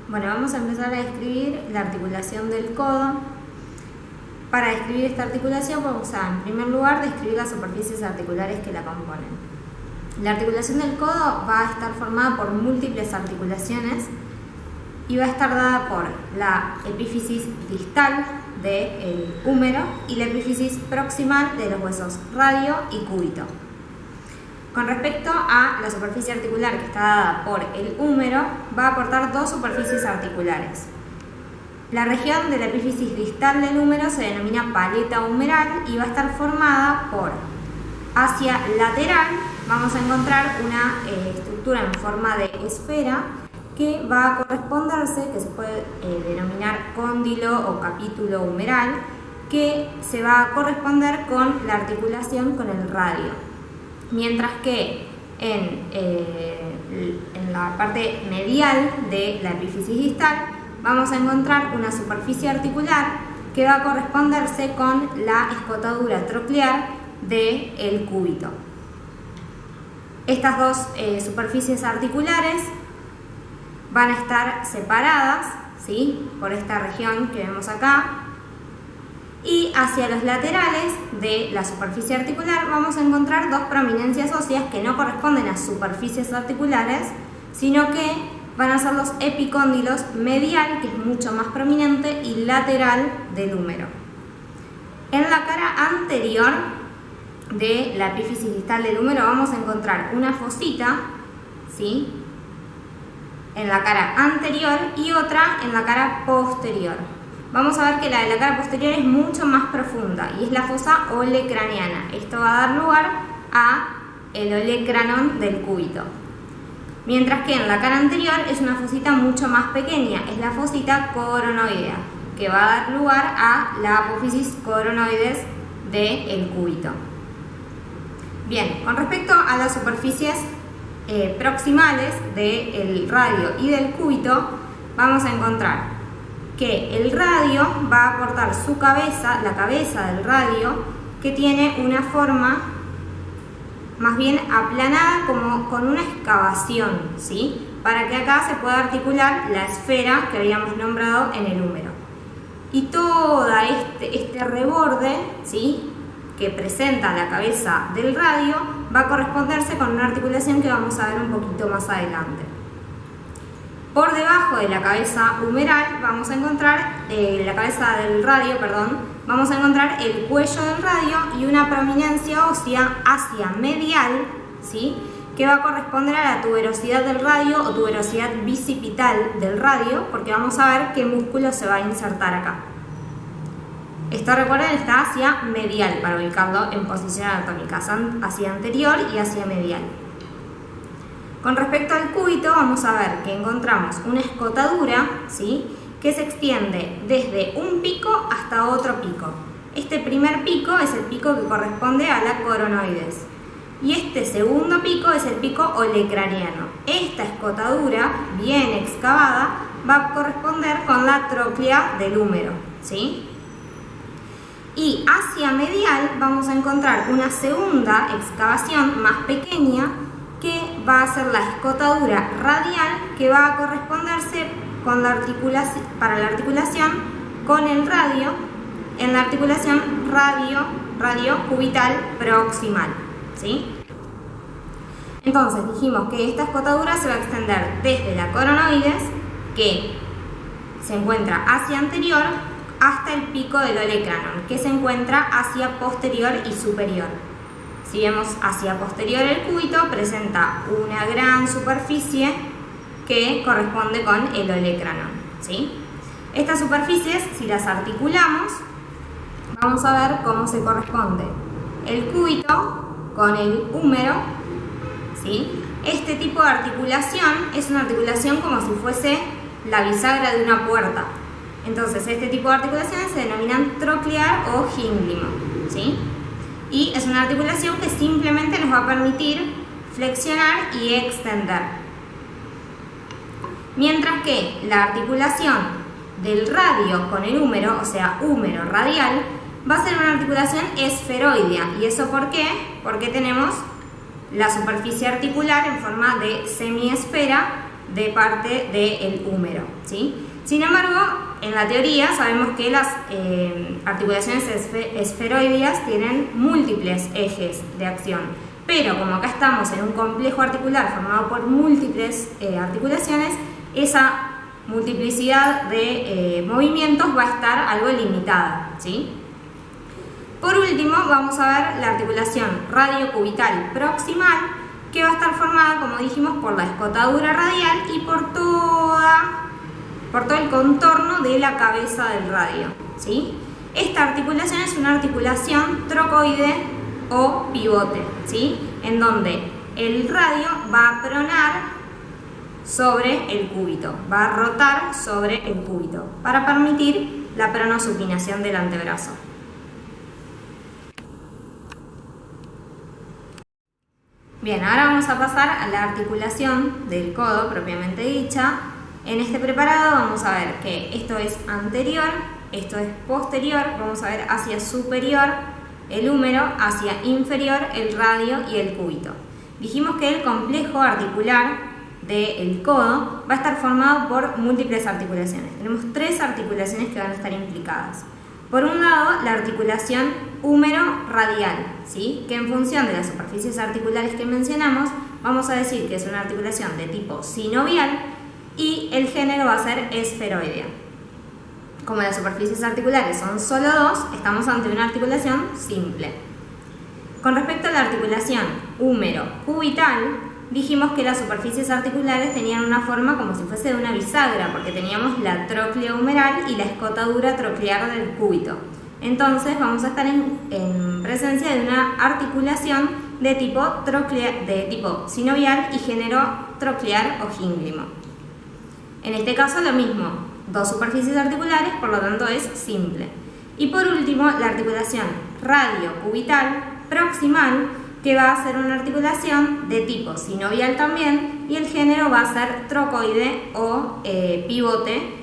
Bueno, vamos a empezar a describir la articulación del codo. Para describir esta articulación vamos a, en primer lugar, describir las superficies articulares que la componen. La articulación del codo va a estar formada por múltiples articulaciones y va a estar dada por la epífisis distal del húmero y la epífisis proximal de los huesos radio y cúbito. Con respecto a la superficie articular que está dada por el húmero, va a aportar dos superficies articulares. La región de la epífisis distal del húmero se denomina paleta humeral y va a estar formada por, hacia lateral, vamos a encontrar una estructura en forma de esfera que va a corresponderse, que se puede denominar cóndilo o capítulo humeral, que se va a corresponder con la articulación con el radio. Mientras que en la parte medial de la epífisis distal vamos a encontrar una superficie articular que va a corresponderse con la escotadura troclear del cúbito. Estas dos superficies articulares van a estar separadas, ¿sí?, por esta región que vemos acá, y hacia los laterales de la superficie articular vamos a encontrar dos prominencias óseas que no corresponden a superficies articulares, sino que van a ser los epicóndilos medial, que es mucho más prominente, y lateral del húmero. En la cara anterior de la epífisis distal del húmero vamos a encontrar una fosita, ¿sí?, en la cara anterior y otra en la cara posterior. Vamos a ver que la de la cara posterior es mucho más profunda y es la fosa olecraniana. Esto va a dar lugar a el olecranon del cúbito. Mientras que en la cara anterior es una fosita mucho más pequeña, es la fosita coronoidea, que va a dar lugar a la apófisis coronoides del cúbito. Bien, con respecto a las superficies proximales del radio y del cúbito, vamos a encontrar que el radio va a aportar su cabeza, la cabeza del radio, que tiene una forma más bien aplanada, como con una excavación, ¿sí?, para que acá se pueda articular la esfera que habíamos nombrado en el húmero. Y todo este reborde, ¿sí?, que presenta la cabeza del radio va a corresponderse con una articulación que vamos a ver un poquito más adelante. Por debajo de la cabeza humeral vamos a encontrar, la cabeza del radio, perdón, vamos a encontrar el cuello del radio y una prominencia ósea hacia medial, ¿sí?, que va a corresponder a la tuberosidad del radio o tuberosidad bicipital del radio, porque vamos a ver qué músculo se va a insertar acá. Esto, recuerden, está hacia medial para ubicarlo en posición anatómica, hacia anterior y hacia medial. Con respecto al cúbito vamos a ver que encontramos una escotadura, ¿sí?, que se extiende desde un pico hasta otro pico. Este primer pico es el pico que corresponde a la coronoides y este segundo pico es el pico olecraniano. Esta escotadura bien excavada va a corresponder con la tróclea del húmero, ¿sí? Y hacia medial vamos a encontrar una segunda excavación más pequeña que va a ser la escotadura radial, que va a corresponderse con la articulación, para la articulación con el radio, en la articulación radio-cubital proximal, ¿sí? Entonces dijimos que esta escotadura se va a extender desde la coronoides, que se encuentra hacia anterior, hasta el pico del olecranon, que se encuentra hacia posterior y superior. Si vemos hacia posterior el cúbito, presenta una gran superficie que corresponde con el olecranon, ¿sí? Estas superficies, si las articulamos, vamos a ver cómo se corresponde el cúbito con el húmero, ¿sí? Este tipo de articulación es una articulación como si fuese la bisagra de una puerta. Entonces, este tipo de articulaciones se denominan troclear o gínglimo, ¿sí? Y es una articulación que simplemente nos va a permitir flexionar y extender. Mientras que la articulación del radio con el húmero, o sea, húmero radial, va a ser una articulación esferoidea. ¿Y eso por qué? Porque tenemos la superficie articular en forma de semiesfera de parte del húmero, ¿sí? Sin embargo, en la teoría sabemos que las articulaciones esferoideas tienen múltiples ejes de acción, pero como acá estamos en un complejo articular formado por múltiples articulaciones, esa multiplicidad de movimientos va a estar algo limitada, ¿sí? Por último, vamos a ver la articulación radiocubital proximal, que va a estar formada, como dijimos, por la escotadura radial y por todo el contorno de la cabeza del radio, ¿sí? Esta articulación es una articulación trocoide o pivote, ¿sí? En donde el radio va a pronar sobre el cúbito, va a rotar sobre el cúbito para permitir la pronosupinación del antebrazo. Bien, ahora vamos a pasar a la articulación del codo propiamente dicha. En este preparado vamos a ver que esto es anterior, esto es posterior, vamos a ver hacia superior el húmero, hacia inferior el radio y el cúbito. Dijimos que el complejo articular del codo va a estar formado por múltiples articulaciones. Tenemos 3 articulaciones que van a estar implicadas. Por un lado, la articulación húmero-radial, ¿sí? Que en función de las superficies articulares que mencionamos, vamos a decir que es una articulación de tipo sinovial y el género va a ser esferoidea. Como las superficies articulares son solo 2, estamos ante una articulación simple. Con respecto a la articulación húmero-cubital, dijimos que las superficies articulares tenían una forma como si fuese de una bisagra, porque teníamos la tróclea humeral y la escotadura troclear del cúbito. Entonces vamos a estar en presencia de una articulación de tipo sinovial y género troclear o gínglimo. En este caso lo mismo, 2 superficies articulares, por lo tanto es simple. Y por último, la articulación radiocubital proximal, que va a ser una articulación de tipo sinovial también, y el género va a ser trocoide o pivote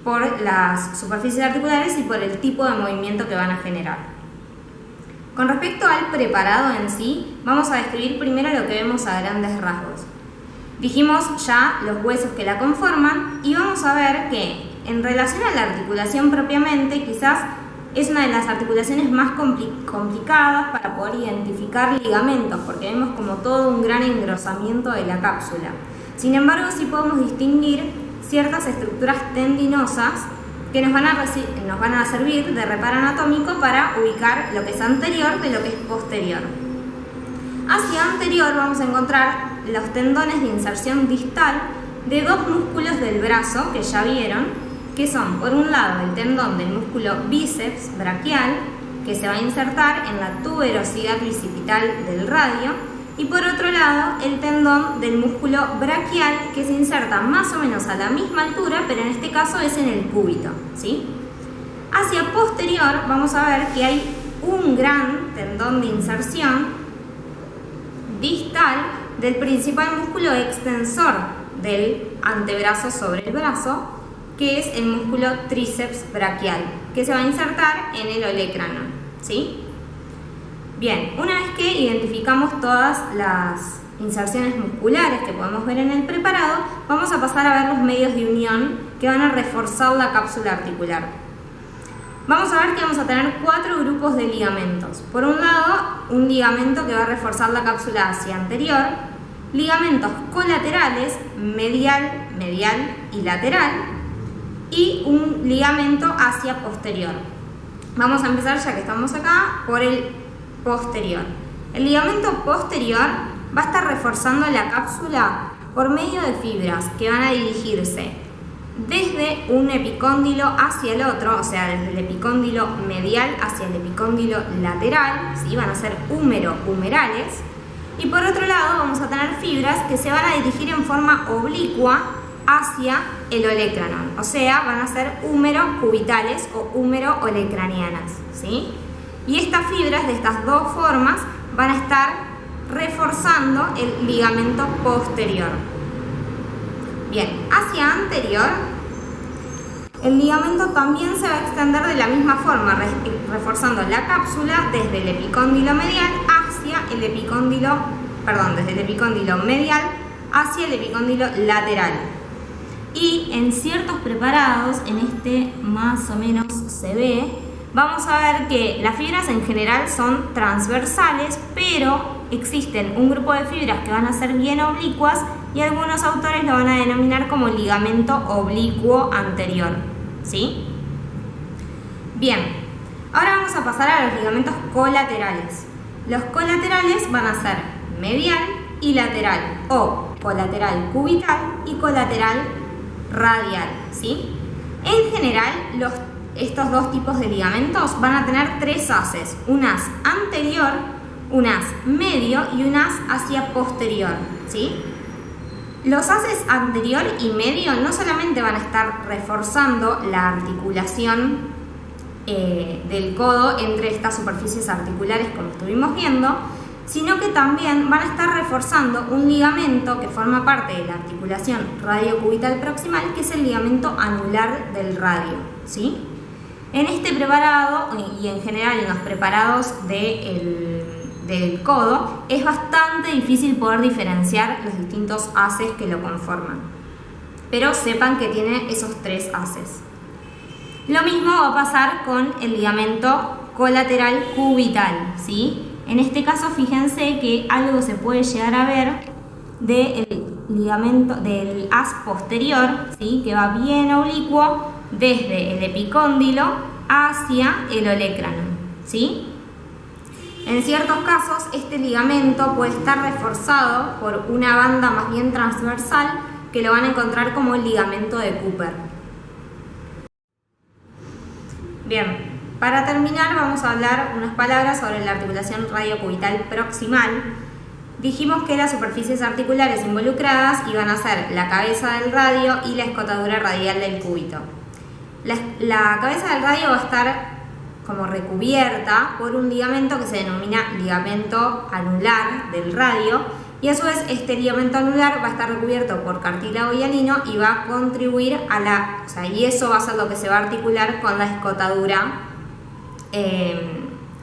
por las superficies articulares y por el tipo de movimiento que van a generar. Con respecto al preparado en sí, vamos a describir primero lo que vemos a grandes rasgos. Dijimos ya los huesos que la conforman y vamos a ver que en relación a la articulación propiamente, quizás es una de las articulaciones más complicadas para poder identificar ligamentos, porque vemos como todo un gran engrosamiento de la cápsula. Sin embargo, sí podemos distinguir ciertas estructuras tendinosas que nos van a servir de reparo anatómico para ubicar lo que es anterior de lo que es posterior. Hacia anterior vamos a encontrar los tendones de inserción distal de 2 músculos del brazo que ya vieron, que son por un lado el tendón del músculo bíceps braquial, que se va a insertar en la tuberosidad bicipital del radio, y por otro lado el tendón del músculo braquial, que se inserta más o menos a la misma altura, pero en este caso es en el cúbito, ¿sí? Hacia posterior vamos a ver que hay un gran tendón de inserción distal del principal músculo extensor del antebrazo sobre el brazo, que es el músculo tríceps braquial, que se va a insertar en el olecranon, ¿sí? Bien, una vez que identificamos todas las inserciones musculares que podemos ver en el preparado, vamos a pasar a ver los medios de unión que van a reforzar la cápsula articular. Vamos a ver que vamos a tener 4 grupos de ligamentos. Por un lado, un ligamento que va a reforzar la cápsula hacia anterior, ligamentos colaterales, medial y lateral, y un ligamento hacia posterior. Vamos a empezar, ya que estamos acá, por el posterior. El ligamento posterior va a estar reforzando la cápsula por medio de fibras que van a dirigirse desde un epicóndilo hacia el otro, o sea, desde el epicóndilo medial hacia el epicóndilo lateral, ¿sí? Van a ser húmero-humerales. Y por otro lado vamos a tener fibras que se van a dirigir en forma oblicua hacia el olecranon, o sea, van a ser húmero-cubitales o húmero-olecranianas, ¿sí? Y estas fibras de estas 2 formas van a estar reforzando el ligamento posterior. Bien, hacia anterior, el ligamento también se va a extender de la misma forma, reforzando la cápsula desde el epicóndilo medial hacia el epicóndilo, desde el epicóndilo medial hacia el epicóndilo lateral. Y en ciertos preparados, en este más o menos se ve, vamos a ver que las fibras en general son transversales, pero existen un grupo de fibras que van a ser bien oblicuas y algunos autores lo van a denominar como ligamento oblicuo anterior, ¿sí? Bien, ahora vamos a pasar a los ligamentos colaterales. Los colaterales van a ser medial y lateral, o colateral cubital y colateral radial, ¿sí? En general, estos dos tipos de ligamentos van a tener tres haces, un haz anterior, un haz medio y un haz hacia posterior, ¿sí? Los haces anterior y medio no solamente van a estar reforzando la articulación del codo entre estas superficies articulares como estuvimos viendo, sino que también van a estar reforzando un ligamento que forma parte de la articulación radiocubital proximal, que es el ligamento anular del radio, ¿sí? En este preparado y en general en los preparados del codo es bastante difícil poder diferenciar los distintos haces que lo conforman, pero sepan que tiene esos tres haces. Lo mismo va a pasar con el ligamento colateral cubital, ¿sí? En este caso, fíjense que algo se puede llegar a ver del ligamento del haz posterior, ¿sí? Que va bien oblicuo desde el epicóndilo hacia el olecranon, ¿sí? En ciertos casos, este ligamento puede estar reforzado por una banda más bien transversal que lo van a encontrar como el ligamento de Cooper. Bien. Para terminar, vamos a hablar unas palabras sobre la articulación radiocubital proximal. Dijimos que las superficies articulares involucradas iban a ser la cabeza del radio y la escotadura radial del cúbito. La cabeza del radio va a estar como recubierta por un ligamento que se denomina ligamento anular del radio, y a su vez este ligamento anular va a estar recubierto por cartílago hialino y va a contribuir a y eso va a ser lo que se va a articular con la escotadura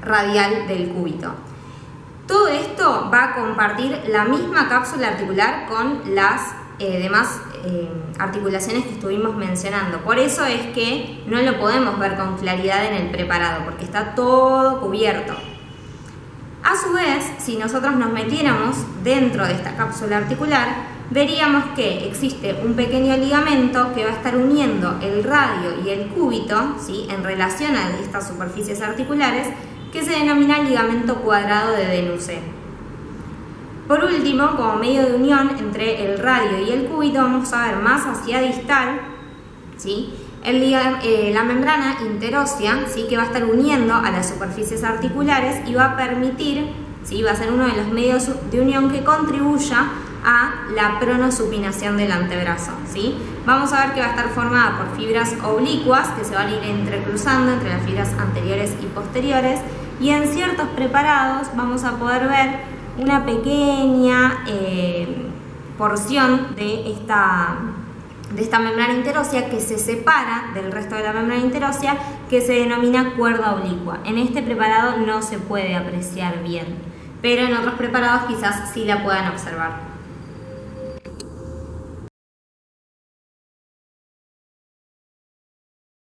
radial del cúbito. Todo esto va a compartir la misma cápsula articular con las demás articulaciones que estuvimos mencionando. Por eso es que no lo podemos ver con claridad en el preparado, porque está todo cubierto. A su vez, si nosotros nos metiéramos dentro de esta cápsula articular, veríamos que existe un pequeño ligamento que va a estar uniendo el radio y el cúbito, ¿sí? En relación a estas superficies articulares, que se denomina ligamento cuadrado de Denuse. Por último, como medio de unión entre el radio y el cúbito, vamos a ver más hacia distal, ¿sí? La membrana interósea, ¿sí? Que va a estar uniendo a las superficies articulares y va a permitir, ¿sí? Va a ser uno de los medios de unión que contribuya a la pronosupinación del antebrazo, ¿sí? Vamos a ver que va a estar formada por fibras oblicuas que se van a ir entrecruzando entre las fibras anteriores y posteriores, y en ciertos preparados vamos a poder ver una pequeña porción de esta membrana interósea que se separa del resto de la membrana interósea, que se denomina cuerda oblicua. En este preparado no se puede apreciar bien, pero en otros preparados quizás sí la puedan observar.